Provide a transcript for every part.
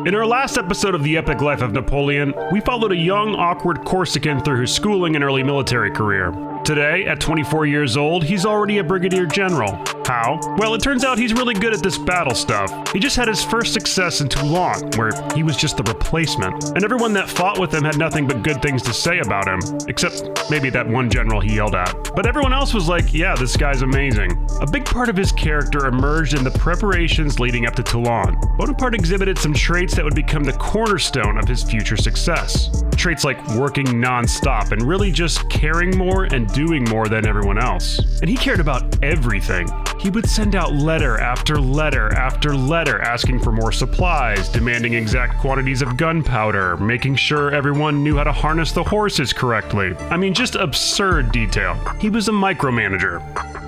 In our last episode of The Epic Life of Napoleon, we followed a young, awkward Corsican through his schooling and early military career. Today, at 24 years old, he's already a brigadier general. How? Well, it turns out he's really good at this battle stuff. He just had his first success in Toulon, where he was just the replacement. And everyone that fought with him had nothing but good things to say about him, except maybe that one general he yelled at. But everyone else was like, yeah, this guy's amazing. A big part of his character emerged in the preparations leading up to Toulon. Bonaparte exhibited some traits that would become the cornerstone of his future success. Traits like working non-stop and really just caring more and doing more than everyone else. And he cared about everything. He would send out letter after letter after letter asking for more supplies, demanding exact quantities of gunpowder, making sure everyone knew how to harness the horses correctly. I mean, just absurd detail. He was a micromanager.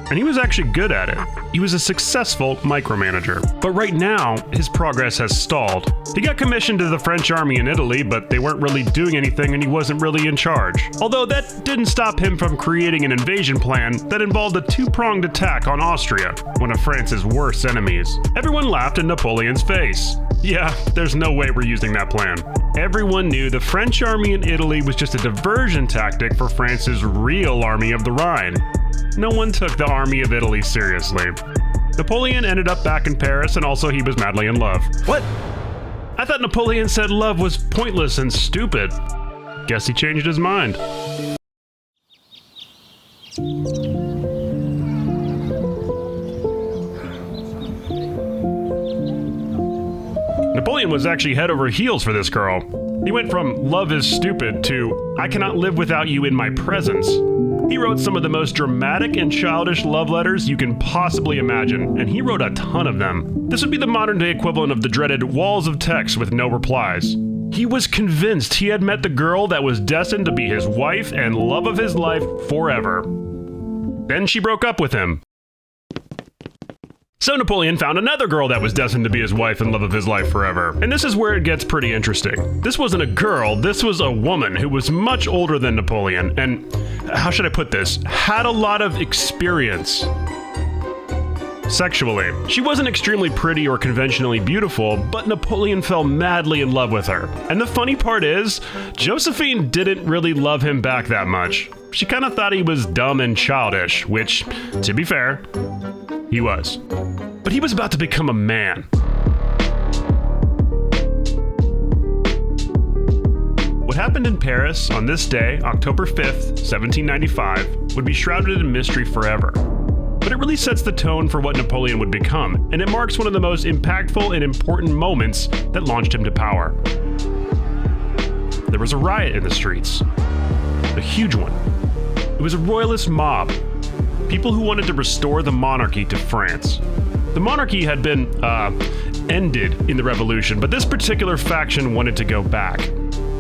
And he was actually good at it. He was a successful micromanager. But right now, his progress has stalled. He got commissioned to the French army in Italy, but they weren't really doing anything and he wasn't really in charge. Although that didn't stop him from creating an invasion plan that involved a two-pronged attack on Austria, one of France's worst enemies. Everyone laughed in Napoleon's face. Yeah, there's no way we're using that plan. Everyone knew the French army in Italy was just a diversion tactic for France's real army of the Rhine. No one took the army of Italy seriously. Napoleon ended up back in Paris, and also he was madly in love. What? I thought Napoleon said love was pointless and stupid. Guess he changed his mind. Napoleon was actually head over heels for this girl. He went from love is stupid to I cannot live without you in my presence. He wrote some of the most dramatic and childish love letters you can possibly imagine, and he wrote a ton of them. This would be the modern-day equivalent of the dreaded walls of text with no replies. He was convinced he had met the girl that was destined to be his wife and love of his life forever. Then she broke up with him. So Napoleon found another girl that was destined to be his wife and love of his life forever. And this is where it gets pretty interesting. This wasn't a girl, this was a woman who was much older than Napoleon, and how should I put this? Had a lot of experience. Sexually. She wasn't extremely pretty or conventionally beautiful, but Napoleon fell madly in love with her. And the funny part is, Josephine didn't really love him back that much. She kind of thought he was dumb and childish, which, to be fair, he was. But he was about to become a man. What happened in Paris on this day, October 5th, 1795, would be shrouded in mystery forever. But it really sets the tone for what Napoleon would become, and it marks one of the most impactful and important moments that launched him to power. There was a riot in the streets. A huge one. It was a royalist mob. People who wanted to restore the monarchy to France. The monarchy had been, ended in the revolution, but this particular faction wanted to go back.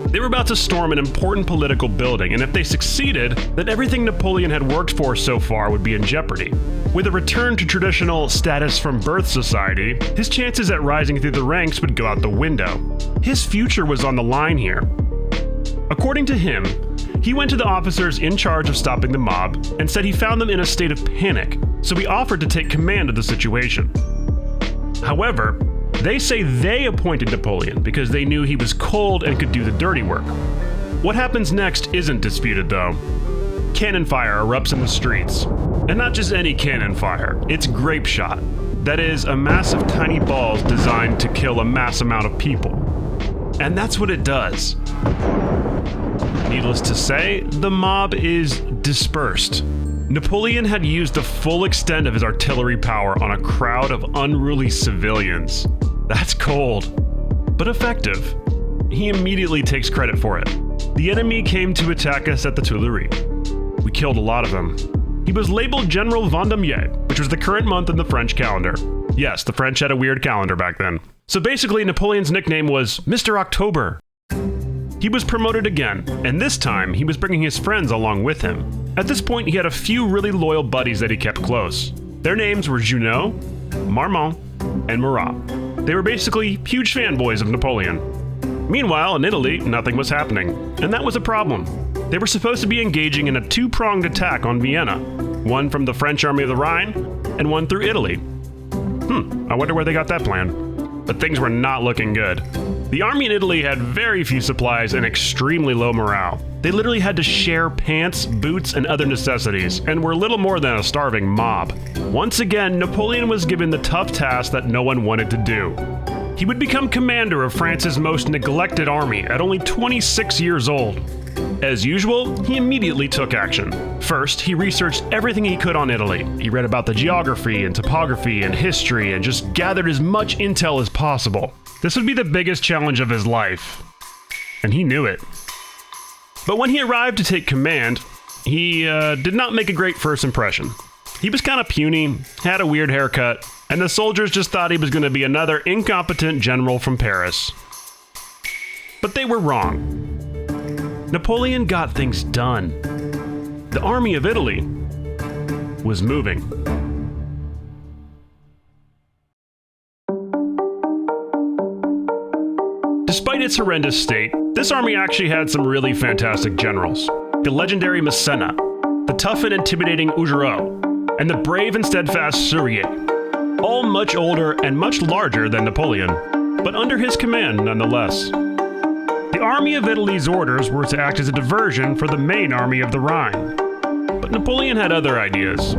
They were about to storm an important political building, and if they succeeded, then everything Napoleon had worked for so far would be in jeopardy. With a return to traditional status from birth society, his chances at rising through the ranks would go out the window. His future was on the line here. According to him, he went to the officers in charge of stopping the mob and said he found them in a state of panic, so he offered to take command of the situation. However, they say they appointed Napoleon because they knew he was cold and could do the dirty work. What happens next isn't disputed though. Cannon fire erupts in the streets. And not just any cannon fire, it's grape shot. That is, a mass of tiny balls designed to kill a mass amount of people. And that's what it does. Needless to say, the mob is dispersed. Napoleon had used the full extent of his artillery power on a crowd of unruly civilians. That's cold, but effective. He immediately takes credit for it. The enemy came to attack us at the Tuileries. We killed a lot of them. He was labeled General Vendémiaire, which was the current month in the French calendar. Yes, the French had a weird calendar back then. So basically, Napoleon's nickname was Mr. October. He was promoted again, and this time he was bringing his friends along with him. At this point, he had a few really loyal buddies that he kept close. Their names were Junot, Marmont, and Murat. They were basically huge fanboys of Napoleon. Meanwhile, in Italy, nothing was happening, and that was a problem. They were supposed to be engaging in a two-pronged attack on Vienna, one from the French army of the Rhine, and one through Italy. I wonder where they got that plan. but things were not looking good. The army in Italy had very few supplies and extremely low morale. They literally had to share pants, boots, and other necessities, and were little more than a starving mob. Once again, Napoleon was given the tough task that no one wanted to do. He would become commander of France's most neglected army at only 26 years old. As usual, he immediately took action. First, he researched everything he could on Italy. He read about the geography and topography and history and just gathered as much intel as possible. This would be the biggest challenge of his life, and he knew it. But when he arrived to take command, he did not make a great first impression. He was kind of puny, had a weird haircut, and the soldiers just thought he was going to be another incompetent general from Paris. But they were wrong. Napoleon got things done. The army of Italy was moving. Despite its horrendous state, this army actually had some really fantastic generals. The legendary Massena, the tough and intimidating Augereau, and the brave and steadfast Serrier, all much older and much larger than Napoleon, but under his command nonetheless. The army of Italy's orders were to act as a diversion for the main army of the Rhine. But Napoleon had other ideas.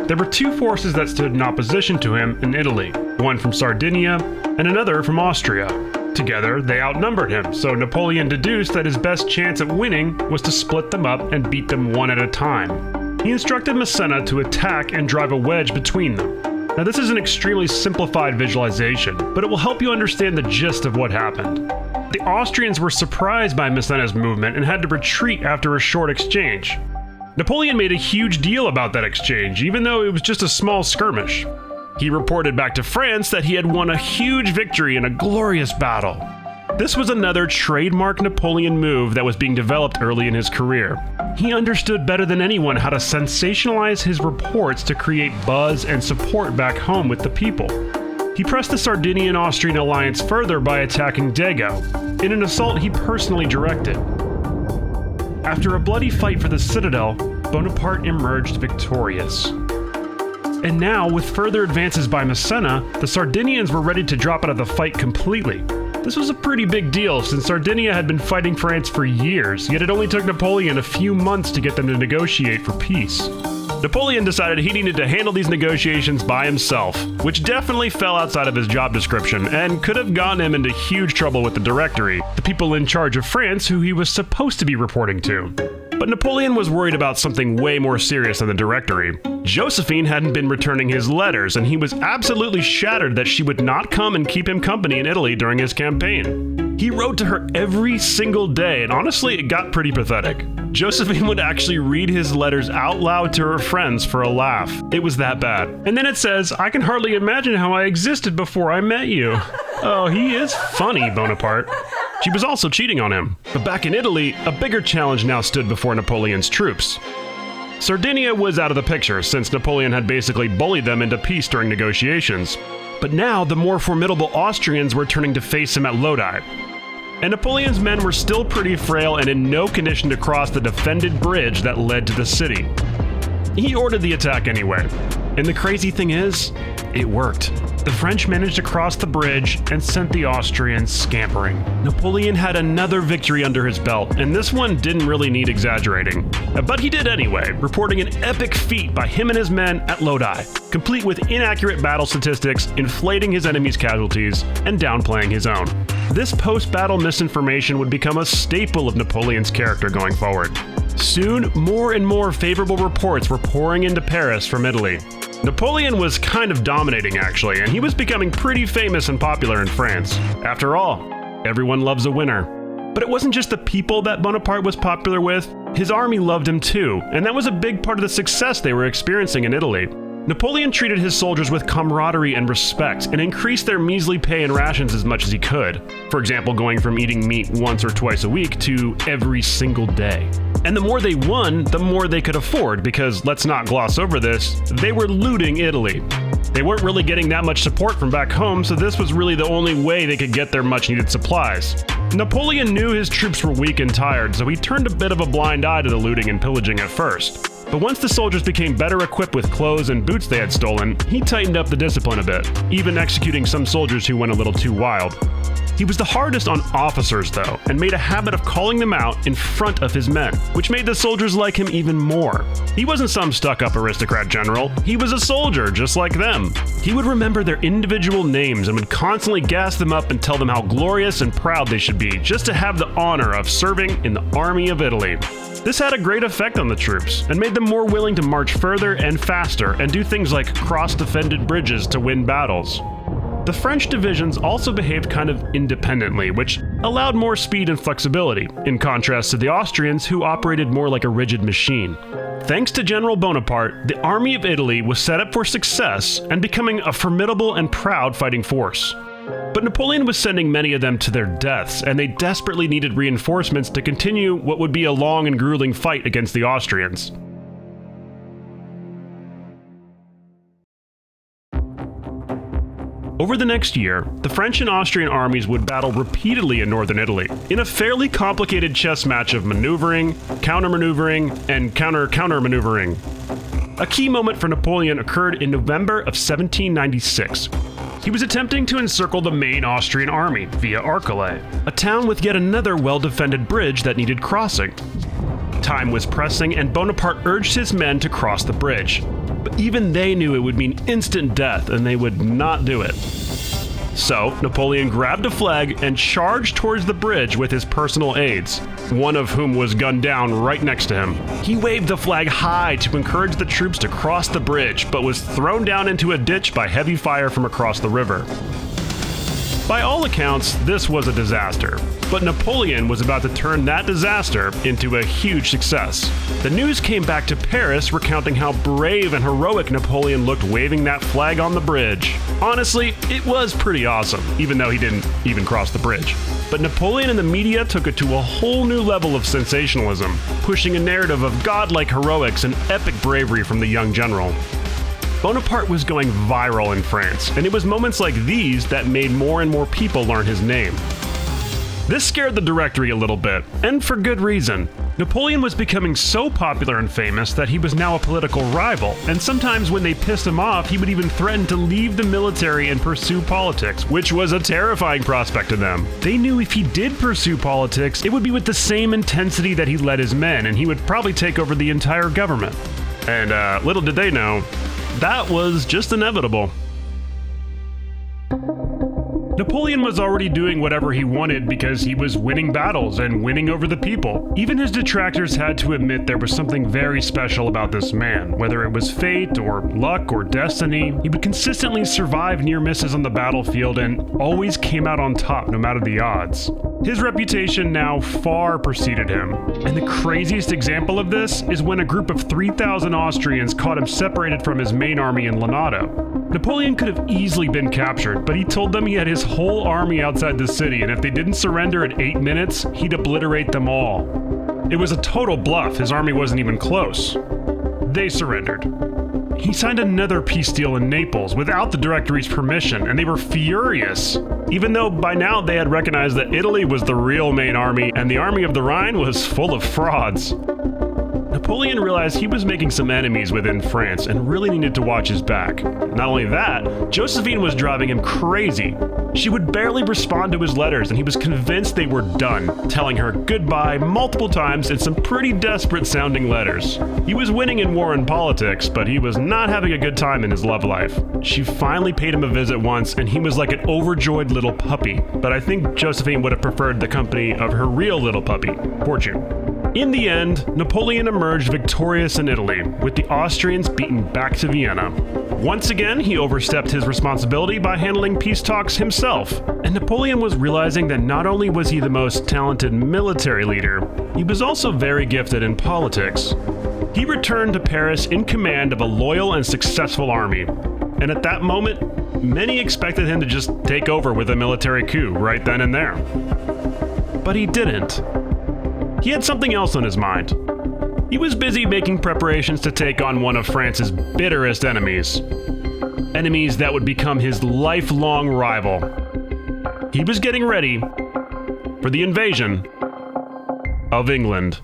There were two forces that stood in opposition to him in Italy, one from Sardinia and another from Austria. Together, they outnumbered him, so Napoleon deduced that his best chance at winning was to split them up and beat them one at a time. He instructed Massena to attack and drive a wedge between them. Now, this is an extremely simplified visualization, but it will help you understand the gist of what happened. The Austrians were surprised by Massena's movement and had to retreat after a short exchange. Napoleon made a huge deal about that exchange, even though it was just a small skirmish. He reported back to France that he had won a huge victory in a glorious battle. This was another trademark Napoleon move that was being developed early in his career. He understood better than anyone how to sensationalize his reports to create buzz and support back home with the people. He pressed the Sardinian-Austrian alliance further by attacking Dago, in an assault he personally directed. After a bloody fight for the citadel, Bonaparte emerged victorious. And now, with further advances by Massena, the Sardinians were ready to drop out of the fight completely. This was a pretty big deal since Sardinia had been fighting France for years, yet it only took Napoleon a few months to get them to negotiate for peace. Napoleon decided he needed to handle these negotiations by himself, which definitely fell outside of his job description and could have gotten him into huge trouble with the Directory, the people in charge of France who he was supposed to be reporting to. But Napoleon was worried about something way more serious than the Directory. Josephine hadn't been returning his letters, and he was absolutely shattered that she would not come and keep him company in Italy during his campaign. He wrote to her every single day, and honestly, it got pretty pathetic. Josephine would actually read his letters out loud to her friends for a laugh. It was that bad. And then it says, "I can hardly imagine how I existed before I met you." Oh, he is funny, Bonaparte. She was also cheating on him. But back in Italy, a bigger challenge now stood before Napoleon's troops. Sardinia was out of the picture since Napoleon had basically bullied them into peace during negotiations. But now the more formidable Austrians were turning to face him at Lodi. And Napoleon's men were still pretty frail and in no condition to cross the defended bridge that led to the city. He ordered the attack anyway. And the crazy thing is, it worked. The French managed to cross the bridge and sent the Austrians scampering. Napoleon had another victory under his belt, and this one didn't really need exaggerating. But he did anyway, reporting an epic feat by him and his men at Lodi, complete with inaccurate battle statistics, inflating his enemy's casualties, and downplaying his own. This post-battle misinformation would become a staple of Napoleon's character going forward. Soon, more and more favorable reports were pouring into Paris from Italy. Napoleon was kind of dominating, actually, and he was becoming pretty famous and popular in France. After all, everyone loves a winner. But it wasn't just the people that Bonaparte was popular with, his army loved him too, and that was a big part of the success they were experiencing in Italy. Napoleon treated his soldiers with camaraderie and respect, and increased their measly pay and rations as much as he could. For example, going from eating meat once or twice a week to every single day. And the more they won, the more they could afford, because let's not gloss over this, they were looting Italy. They weren't really getting that much support from back home, so this was really the only way they could get their much-needed supplies. Napoleon knew his troops were weak and tired, so he turned a bit of a blind eye to the looting and pillaging at first. But once the soldiers became better equipped with clothes and boots they had stolen, he tightened up the discipline a bit, even executing some soldiers who went a little too wild. He was the hardest on officers, though, and made a habit of calling them out in front of his men, which made the soldiers like him even more. He wasn't some stuck-up aristocrat general, he was a soldier just like them. He would remember their individual names and would constantly gas them up and tell them how glorious and proud they should be just to have the honor of serving in the army of Italy. This had a great effect on the troops, and made them more willing to march further and faster and do things like cross defended bridges to win battles. The French divisions also behaved kind of independently, which allowed more speed and flexibility, in contrast to the Austrians, who operated more like a rigid machine. Thanks to General Bonaparte, the Army of Italy was set up for success and becoming a formidable and proud fighting force. But Napoleon was sending many of them to their deaths, and they desperately needed reinforcements to continue what would be a long and grueling fight against the Austrians. Over the next year, the French and Austrian armies would battle repeatedly in northern Italy, in a fairly complicated chess match of maneuvering, counter-maneuvering, and counter-counter-maneuvering. A key moment for Napoleon occurred in November of 1796. He was attempting to encircle the main Austrian army via Arcole, a town with yet another well-defended bridge that needed crossing. Time was pressing, and Bonaparte urged his men to cross the bridge. But even they knew it would mean instant death, and they would not do it. So, Napoleon grabbed a flag and charged towards the bridge with his personal aides, one of whom was gunned down right next to him. He waved the flag high to encourage the troops to cross the bridge, but was thrown down into a ditch by heavy fire from across the river. By all accounts, this was a disaster, but Napoleon was about to turn that disaster into a huge success. The news came back to Paris recounting how brave and heroic Napoleon looked waving that flag on the bridge. Honestly, it was pretty awesome, even though he didn't even cross the bridge. But Napoleon and the media took it to a whole new level of sensationalism, pushing a narrative of godlike heroics and epic bravery from the young general. Bonaparte was going viral in France, and it was moments like these that made more and more people learn his name. This scared the Directory a little bit, and for good reason. Napoleon was becoming so popular and famous that he was now a political rival, and sometimes when they pissed him off, he would even threaten to leave the military and pursue politics, which was a terrifying prospect to them. They knew if he did pursue politics, it would be with the same intensity that he led his men, and he would probably take over the entire government. And little did they know, that was just inevitable. Napoleon was already doing whatever he wanted because he was winning battles and winning over the people. Even his detractors had to admit there was something very special about this man. Whether it was fate or luck or destiny, he would consistently survive near misses on the battlefield and always came out on top no matter the odds. His reputation now far preceded him, and the craziest example of this is when a group of 3,000 Austrians caught him separated from his main army in Lonato. Napoleon could have easily been captured, but he told them he had his whole army outside the city, and if they didn't surrender at 8 minutes, he'd obliterate them all. It was a total bluff, his army wasn't even close. They surrendered. He signed another peace deal in Naples without the Directory's permission, and they were furious, even though by now they had recognized that Italy was the real main army and the army of the Rhine was full of frauds. Napoleon realized he was making some enemies within France and really needed to watch his back. Not only that, Josephine was driving him crazy. She would barely respond to his letters, and he was convinced they were done, telling her goodbye multiple times in some pretty desperate-sounding letters. He was winning in war and politics, but he was not having a good time in his love life. She finally paid him a visit once, and he was like an overjoyed little puppy, but I think Josephine would have preferred the company of her real little puppy, Fortune. In the end, Napoleon emerged victorious in Italy, with the Austrians beaten back to Vienna. Once again, he overstepped his responsibility by handling peace talks himself, and Napoleon was realizing that not only was he the most talented military leader, he was also very gifted in politics. He returned to Paris in command of a loyal and successful army, and at that moment, many expected him to just take over with a military coup right then and there. But he didn't. He had something else on his mind. He was busy making preparations to take on one of France's bitterest enemies. Enemies that would become his lifelong rival. He was getting ready for the invasion of England.